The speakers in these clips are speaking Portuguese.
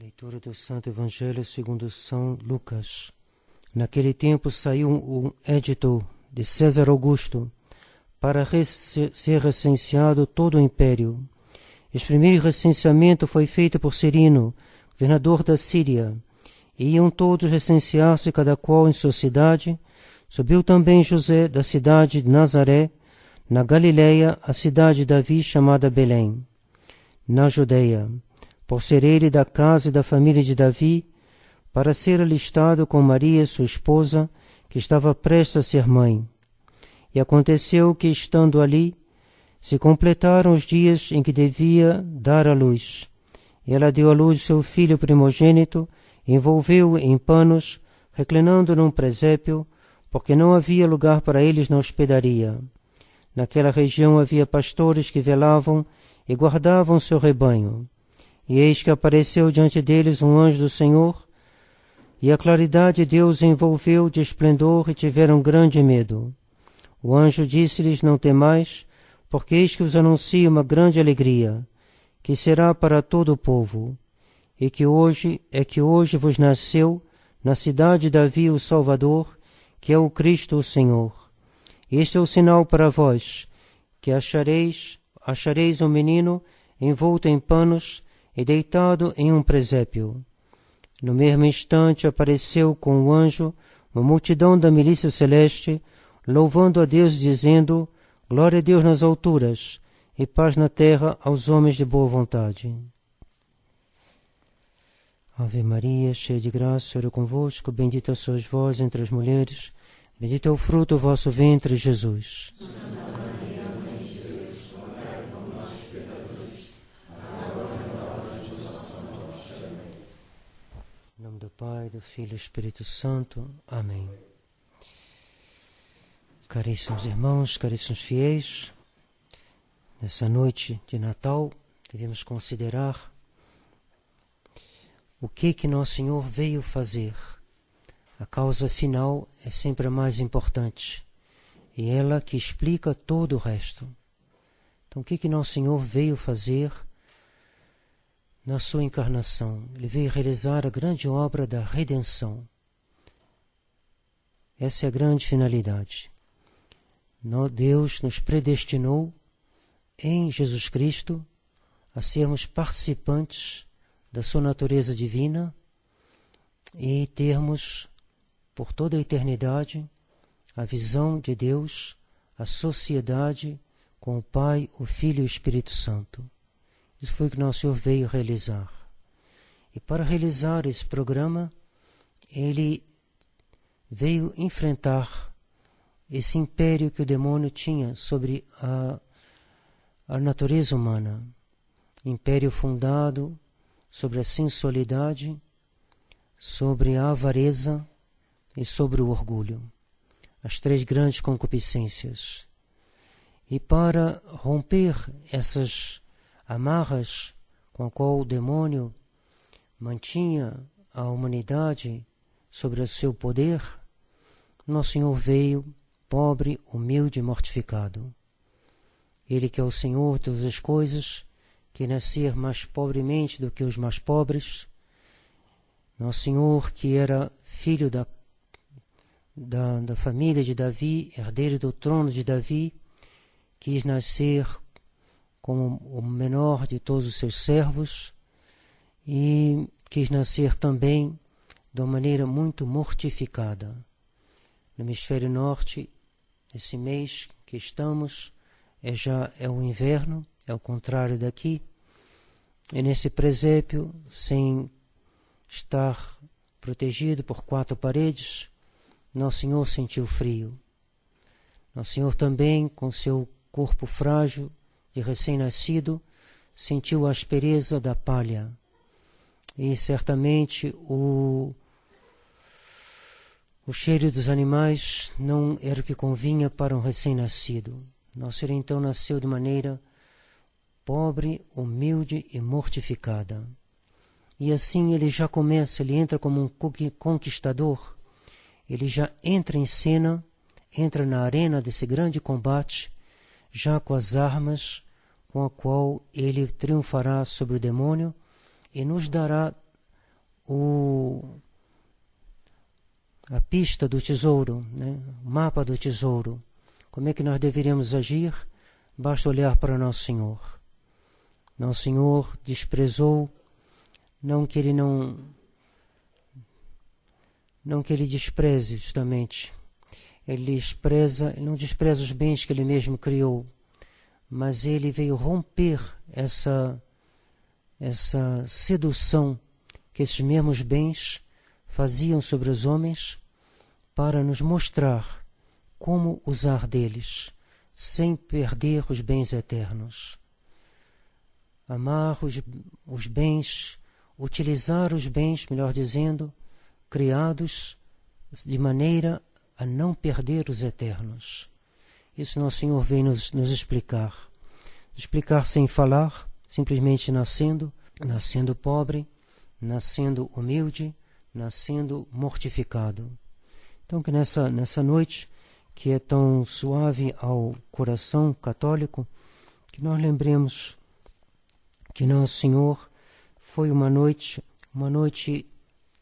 Leitura do Santo Evangelho segundo São Lucas. Naquele tempo saiu um edito de César Augusto para ser recenseado todo o império. Este primeiro recenseamento foi feito por Cirino, governador da Síria, e iam todos recensear-se, cada qual em sua cidade. Subiu também José da cidade de Nazaré, na Galileia, a cidade de Davi, chamada Belém, na Judeia, por ser ele da casa e da família de Davi, para ser alistado com Maria, sua esposa, que estava prestes a ser mãe. E aconteceu que, estando ali, se completaram os dias em que devia dar à luz. E ela deu à luz seu filho primogênito, envolveu-o em panos, reclinando num presépio, porque não havia lugar para eles na hospedaria. Naquela região havia pastores que velavam e guardavam seu rebanho. E eis que apareceu diante deles um anjo do Senhor, e a claridade de Deus envolveu de esplendor, e tiveram grande medo. O anjo disse-lhes: não temais, porque eis que vos anuncio uma grande alegria, que será para todo o povo, e que hoje vos nasceu na cidade de Davi o Salvador, que é o Cristo o Senhor. Este é o sinal para vós, que achareis um menino envolto em panos e deitado em um presépio. No mesmo instante apareceu com o anjo uma multidão da milícia celeste, louvando a Deus, dizendo: glória a Deus nas alturas, e paz na terra aos homens de boa vontade. Ave Maria, cheia de graça, o Senhor é convosco, bendita sois vós entre as mulheres, bendito é o fruto do vosso ventre, Jesus. Em nome do Pai, do Filho e do Espírito Santo. Amém. Caríssimos irmãos, caríssimos fiéis, nessa noite de Natal devemos considerar o que Nosso Senhor veio fazer. A causa final é sempre a mais importante e ela que explica todo o resto. Então, o que Nosso Senhor veio fazer na sua encarnação? Ele veio realizar a grande obra da redenção. Essa é a grande finalidade. Deus nos predestinou em Jesus Cristo a sermos participantes da sua natureza divina e termos por toda a eternidade a visão de Deus, a sociedade com o Pai, o Filho e o Espírito Santo. Isso foi o que Nosso Senhor veio realizar. E para realizar esse programa, Ele veio enfrentar esse império que o demônio tinha sobre a natureza humana. Império fundado sobre a sensualidade, sobre a avareza e sobre o orgulho. As três grandes concupiscências. E para romper essas amarras com a qual o demônio mantinha a humanidade sobre o seu poder, Nosso Senhor veio pobre, humilde e mortificado. Ele que é o Senhor de todas as coisas, que nascer mais pobremente do que os mais pobres, Nosso Senhor que era filho da família de Davi, herdeiro do trono de Davi, quis nascer como o menor de todos os seus servos e quis nascer também de uma maneira muito mortificada. No hemisfério norte, esse mês que estamos, já é o inverno, é o contrário daqui, e nesse presépio, sem estar protegido por quatro paredes, Nosso Senhor sentiu frio. Nosso Senhor também, com seu corpo frágil de recém-nascido, sentiu a aspereza da palha. E certamente o cheiro dos animais não era o que convinha para um recém-nascido. Nosso Senhor então nasceu de maneira pobre, humilde e mortificada. E assim ele já começa, ele entra como um conquistador. Ele já entra em cena, entra na arena desse grande combate, já com as armas com a qual ele triunfará sobre o demônio e nos dará a pista do tesouro, né? O mapa do tesouro. Como é que nós deveríamos agir? Basta olhar para Nosso Senhor. Nosso Senhor desprezou, não que Ele despreze justamente. Ele não despreza os bens que Ele mesmo criou, mas Ele veio romper essa sedução que esses mesmos bens faziam sobre os homens para nos mostrar como usar deles sem perder os bens eternos. Amar os bens, utilizar os bens, melhor dizendo, criados de maneira a não perder os eternos. Isso Nosso Senhor vem nos explicar. Explicar sem falar, simplesmente nascendo pobre, nascendo humilde, nascendo mortificado. Então que nessa noite, que é tão suave ao coração católico, que nós lembremos que Nosso Senhor foi uma noite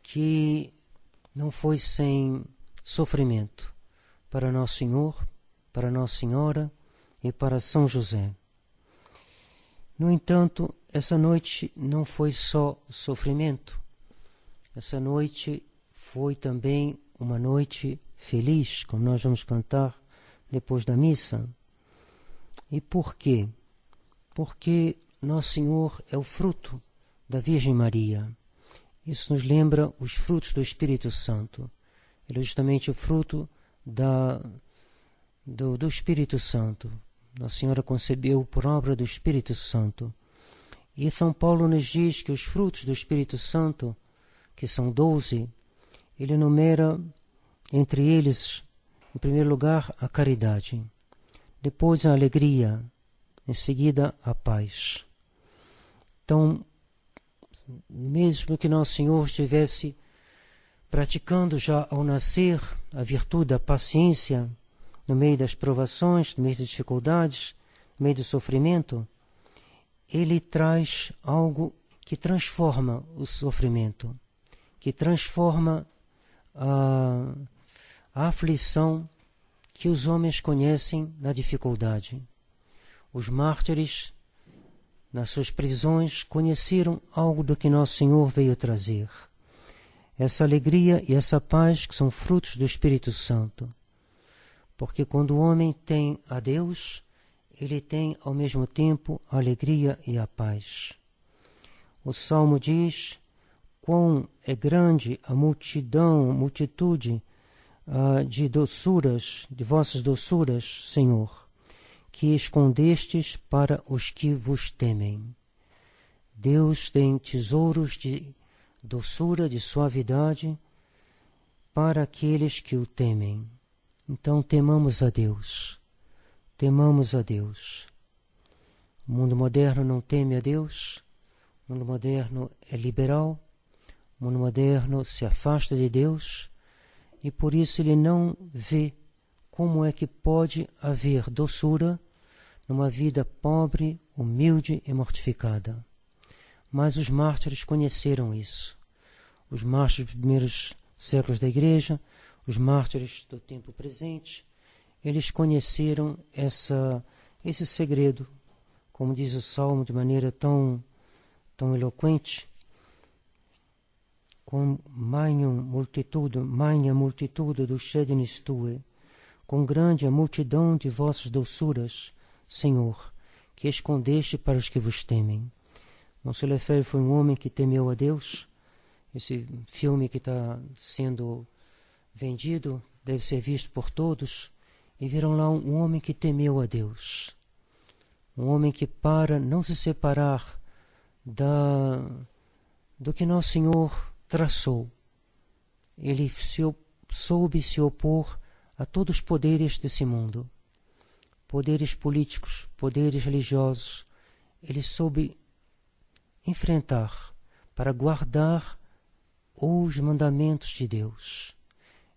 que não foi sem sofrimento para Nosso Senhor, para Nossa Senhora e para São José. No entanto, essa noite não foi só sofrimento. Essa noite foi também uma noite feliz, como nós vamos cantar depois da missa. E por quê? Porque Nosso Senhor é o fruto da Virgem Maria. Isso nos lembra os frutos do Espírito Santo. Ele é justamente o fruto do Espírito Santo. Nossa Senhora concebeu por obra do Espírito Santo. E São Paulo nos diz que os frutos do Espírito Santo, que são 12, ele enumera entre eles, em primeiro lugar, a caridade, depois a alegria, em seguida a paz. Então, mesmo que Nosso Senhor estivesse praticando já ao nascer a virtude da paciência, no meio das provações, no meio das dificuldades, no meio do sofrimento, Ele traz algo que transforma o sofrimento, que transforma a aflição que os homens conhecem na dificuldade. Os mártires, nas suas prisões, conheceram algo do que Nosso Senhor veio trazer. Essa alegria e essa paz que são frutos do Espírito Santo. Porque quando o homem tem a Deus, ele tem ao mesmo tempo a alegria e a paz. O Salmo diz: quão é grande a multitude de doçuras, de vossas doçuras, Senhor, que escondestes para os que vos temem. Deus tem tesouros de doçura, de suavidade para aqueles que o temem. Então temamos a Deus. Temamos a Deus. O mundo moderno não teme a Deus. O mundo moderno é liberal. O mundo moderno se afasta de Deus e por isso ele não vê como é que pode haver doçura numa vida pobre, humilde e mortificada. Mas os mártires conheceram isso. Os mártires dos primeiros séculos da Igreja, os mártires do tempo presente, eles conheceram esse segredo, como diz o Salmo de maneira tão eloquente, com magna multitude do scedenis tue, com grande a multidão de vossas doçuras, Senhor, que escondeste para os que vos temem. Monsieur Lefebvre foi um homem que temeu a Deus. Esse filme que está sendo vendido deve ser visto por todos, e viram lá um homem que temeu a Deus. Um homem que, para não se separar do que Nosso Senhor traçou, ele soube se opor a todos os poderes desse mundo, poderes políticos, poderes religiosos. Ele soube enfrentar para guardar os mandamentos de Deus.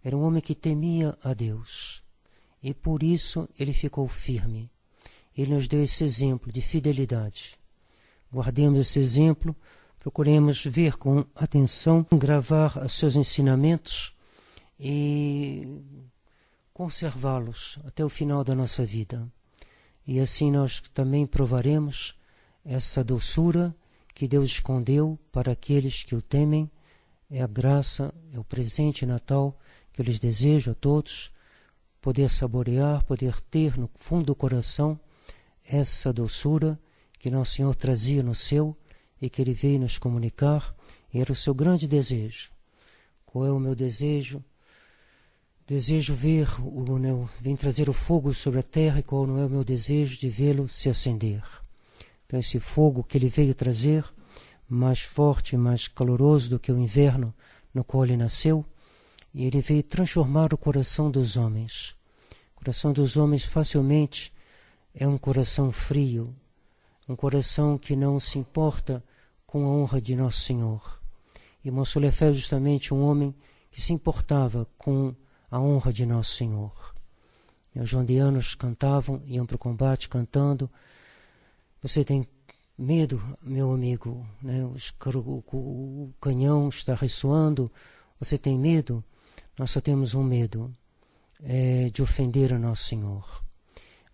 Era um homem que temia a Deus e por isso ele ficou firme. Ele nos deu esse exemplo de fidelidade. Guardemos esse exemplo procuremos ver com atenção, gravar os seus ensinamentos e conservá-los até o final da nossa vida. E assim nós também provaremos essa doçura que Deus escondeu para aqueles que o temem. É a graça, é o presente natal que eu lhes desejo a todos, poder saborear, poder ter no fundo do coração essa doçura que Nosso Senhor trazia no seu e que Ele veio nos comunicar. Era o seu grande desejo. Qual é o meu desejo? Desejo ver, vem trazer o fogo sobre a terra, e qual não é o meu desejo de vê-lo se acender. Então esse fogo que Ele veio trazer, mais forte, mais caloroso do que o inverno no qual Ele nasceu, e Ele veio transformar o coração dos homens. O coração dos homens facilmente é um coração frio, um coração que não se importa com a honra de Nosso Senhor. E Monsenhor Lefebvre justamente um homem que se importava com a honra de Nosso Senhor. E os joandianos cantavam, iam para o combate cantando: você tem medo, meu amigo, né? O canhão está ressoando, você tem medo? Nós só temos um medo, é de ofender a Nosso Senhor.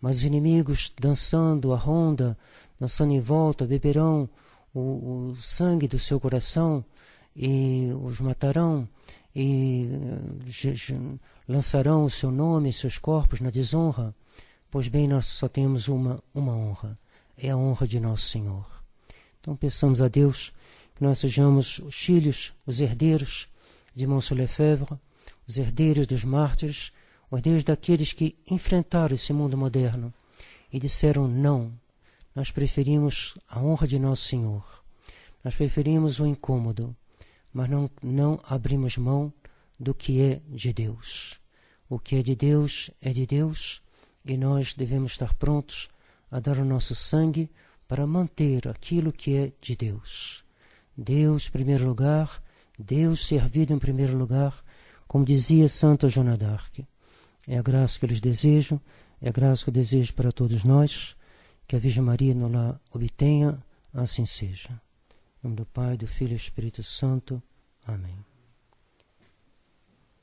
Mas os inimigos dançando a ronda, dançando em volta, beberão o sangue do seu coração e os matarão e lançarão o seu nome e seus corpos na desonra. Pois bem, nós só temos uma honra, é a honra de Nosso Senhor. Então peçamos a Deus que nós sejamos os filhos, os herdeiros de Monsenhor Lefebvre, os herdeiros dos mártires, os herdeiros daqueles que enfrentaram esse mundo moderno e disseram não. Nós preferimos a honra de Nosso Senhor, nós preferimos o incômodo, mas não abrimos mão do que é de Deus. O que é de Deus e nós devemos estar prontos a dar o nosso sangue para manter aquilo que é de Deus. Deus em primeiro lugar, Deus servido em primeiro lugar, como dizia Santa Joana d'Arc. É a graça que eu lhes desejo, é a graça que eu desejo para todos nós, que a Virgem Maria nos lá obtenha, assim seja. Em nome do Pai, do Filho e do Espírito Santo. Amém.